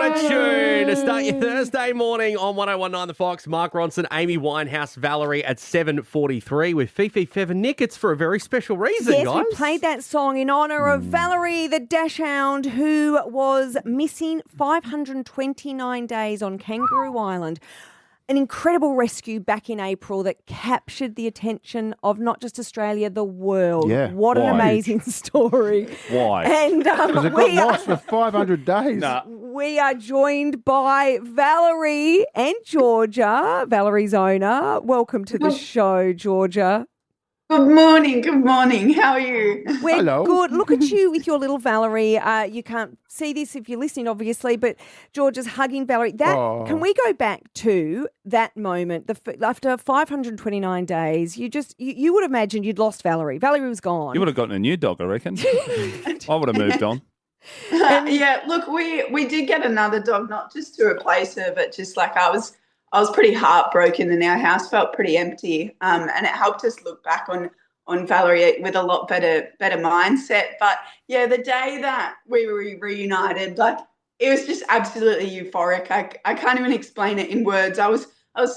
a tune to start your Thursday morning on 1019 The Fox. Mark Ronson, Amy Winehouse, Valerie at 7:43 with Fifi, Fev and Nick. It's for a very special reason, Yes, guys. we played that song in honour of Valerie the Dachshund, who was missing 529 days on Kangaroo Island. An incredible rescue back in April that captured the attention of not just Australia, the world. Yeah. What an Why? amazing story. Why? And Because it got lost for 500 days. we are joined by Valerie and Georgia, Valerie's owner. Welcome to the show, Georgia. Good morning. Good morning. How are you? We're Hello. good. Look at you with your little Valerie. You can't see this if you're listening, obviously, but Georgia's hugging Valerie. Can we go back to that moment? After 529 days, you would imagine you'd lost Valerie. Valerie was gone. You would have gotten a new dog, I reckon. I would have moved on. Yeah. Look, we did get another dog, not just to replace her, but just like I was pretty heartbroken, and our house felt pretty empty. And it helped us look back on Valerie with a lot better mindset. But yeah, the day that we were reunited, like it was just absolutely euphoric. I can't even explain it in words. I was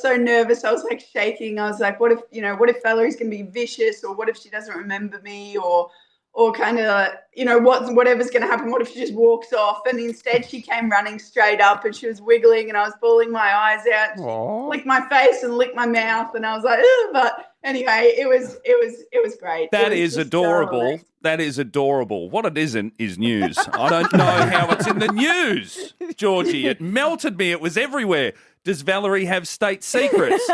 so nervous. I was like shaking. I was like, what if Valerie's gonna be vicious, or what if she doesn't remember me, or kind of, whatever's going to happen. What if she just walks off? And instead she came running straight up and she was wiggling, and I was bawling my eyes out. She licked my face and licked my mouth, and I was like, ugh. But anyway, it was great. That is adorable. That is adorable. What it isn't is news. I don't know how it's in the news, Georgie. It melted me. It was everywhere. Does Valerie have state secrets?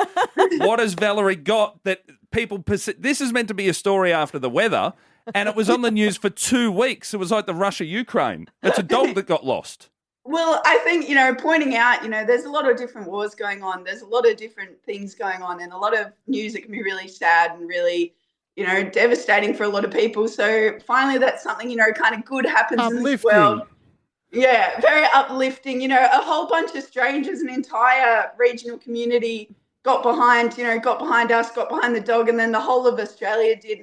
What has Valerie got that people... This is meant to be a story after the weather, and it was on the news for 2 weeks. It was like the Russia-Ukraine. It's a dog that got lost. Well, I think, pointing out, there's a lot of different wars going on. There's a lot of different things going on, and a lot of news that can be really sad and really, devastating for a lot of people. So finally that's something, kind of good happens in this world. Yeah, very uplifting. A whole bunch of strangers, an entire regional community got behind us, got behind the dog, and then the whole of Australia did.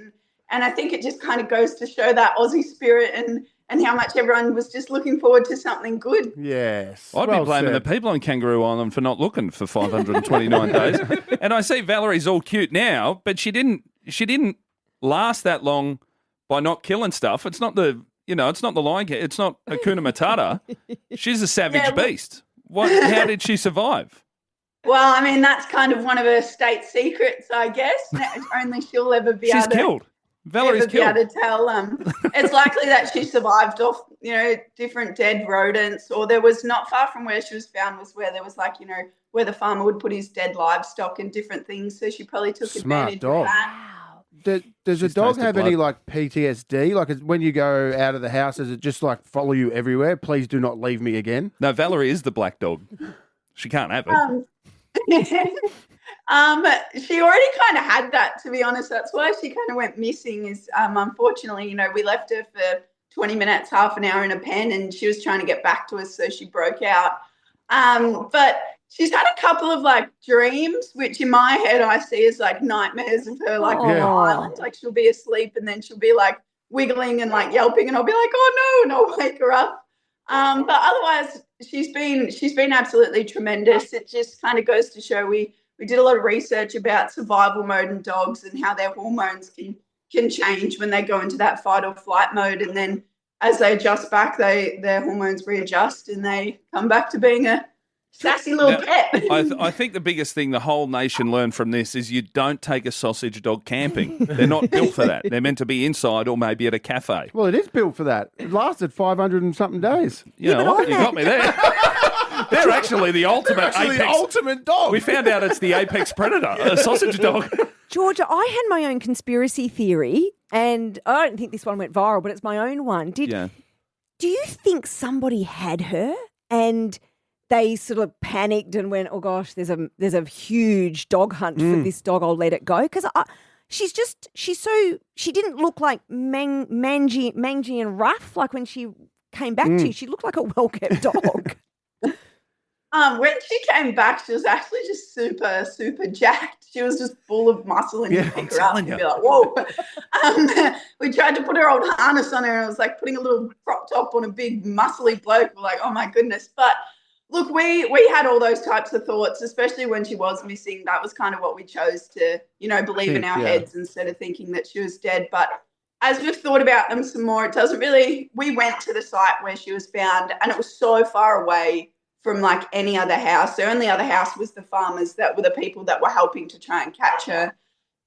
And I think it just kind of goes to show that Aussie spirit and how much everyone was just looking forward to something good. Yes. I'd be blaming the people on Kangaroo Island for not looking for 529 days. And I see Valerie's all cute now, but she didn't last that long by not killing stuff. It's not the Lion King. It's not Hakuna Matata. She's a savage beast. How did she survive? Well, I mean, that's kind of one of her state secrets, I guess. Only she'll ever be able to... She's killed. Valerie's killed. Be able to tell. It's likely that she survived off, different dead rodents, or there was not far from where she was found was where there was where the farmer would put his dead livestock and different things. So she probably took advantage of that. Does a dog have any PTSD? Like when you go out of the house, does it just follow you everywhere? Please do not leave me again. No, Valerie is the black dog. She can't have it. She already kind of had that, to be honest. That's why she kind of went missing is, unfortunately, we left her for 20 minutes, half an hour in a pen, and she was trying to get back to us. So she broke out. But she's had a couple of dreams, which in my head I see as nightmares of her, on an island. She'll be asleep and then she'll be wiggling and yelping, and I'll be like, oh no, and I'll wake her up. But otherwise she's been absolutely tremendous. It just kind of goes to show we did a lot of research about survival mode in dogs and how their hormones can change when they go into that fight or flight mode, and then as they adjust back, their hormones readjust and they come back to being a sassy little pet. I think the biggest thing the whole nation learned from this is you don't take a sausage dog camping. They're not built for that. They're meant to be inside or maybe at a cafe. Well, it is built for that. It lasted 500 and something days. You got me there. They're actually the ultimate dog. We found out it's the apex predator, a sausage dog. Georgia, I had my own conspiracy theory, and I don't think this one went viral, but it's my own one. Do you think somebody had her and they sort of panicked and went, oh gosh, there's a huge dog hunt for this dog, I'll let it go? Because she didn't look like mangy and rough, like when she came back to you. She looked like a well-kept dog. When she came back, she was actually just super, super jacked. She was just full of muscle, and you pick her up and be like, whoa. We tried to put her old harness on her, and it was like putting a little crop top on a big muscly bloke. We're like, oh my goodness. But look, we had all those types of thoughts, especially when she was missing. That was kind of what we chose to, believe in our heads instead of thinking that she was dead. But as we've thought about them some more, it doesn't really. We went to the site where she was found, and it was so far away from like any other house. The only other house was the farmers that were the people that were helping to try and catch her.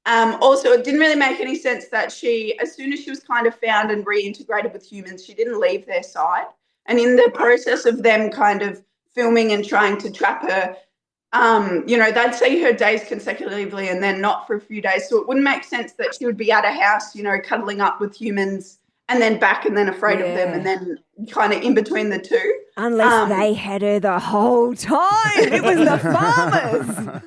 Also, it didn't really make any sense that she, as soon as she was kind of found and reintegrated with humans, she didn't leave their side. And in the process of them kind of filming and trying to trap her, they'd see her days consecutively and then not for a few days. So it wouldn't make sense that she would be at a house, cuddling up with humans and then back and then afraid of them and then kind of in between the two. Unless they had her the whole time. It was the farmers.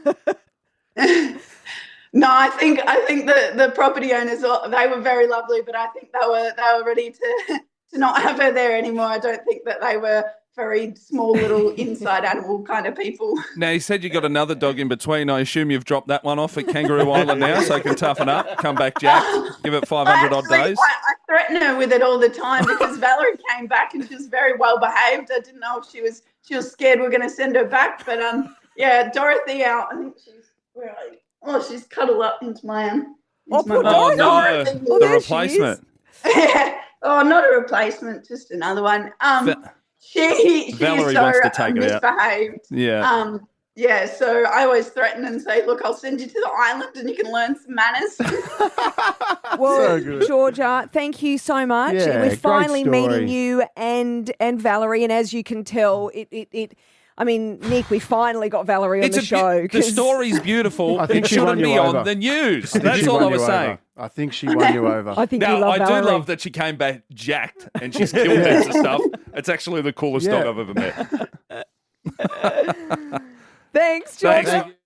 No, I think the property owners, they were very lovely, but I think they were ready to not have her there anymore. I don't think that they were very small little inside animal kind of people. Now, you said you got another dog in between. I assume you've dropped that one off at Kangaroo Island now so it can toughen up, come back jacked, give it 500 odd days. I threaten her with it all the time because Valerie came back and she was very well behaved. I didn't know if she was scared we're going to send her back. But, Dorothy out. I think she's cuddled up into my arm. Oh, no, the replacement. Oh, not a replacement, just another one. She's Valerie so wants to take it out. misbehaved. Yeah. So I always threaten and say, look, I'll send you to the island and you can learn some manners. Well, so Georgia, thank you so much. Yeah, we're finally great story. meeting you and Valerie, and as you can tell, Nick, we finally got Valerie on the show. The story's beautiful. I think it she shouldn't won you be over. on the news. That's all I was saying. I think she won you over. I think Now, you love I Valerie. do love that she came back jacked and she's killed heaps of stuff. It's actually the coolest dog I've ever met. Thanks, Georgia. Thanks.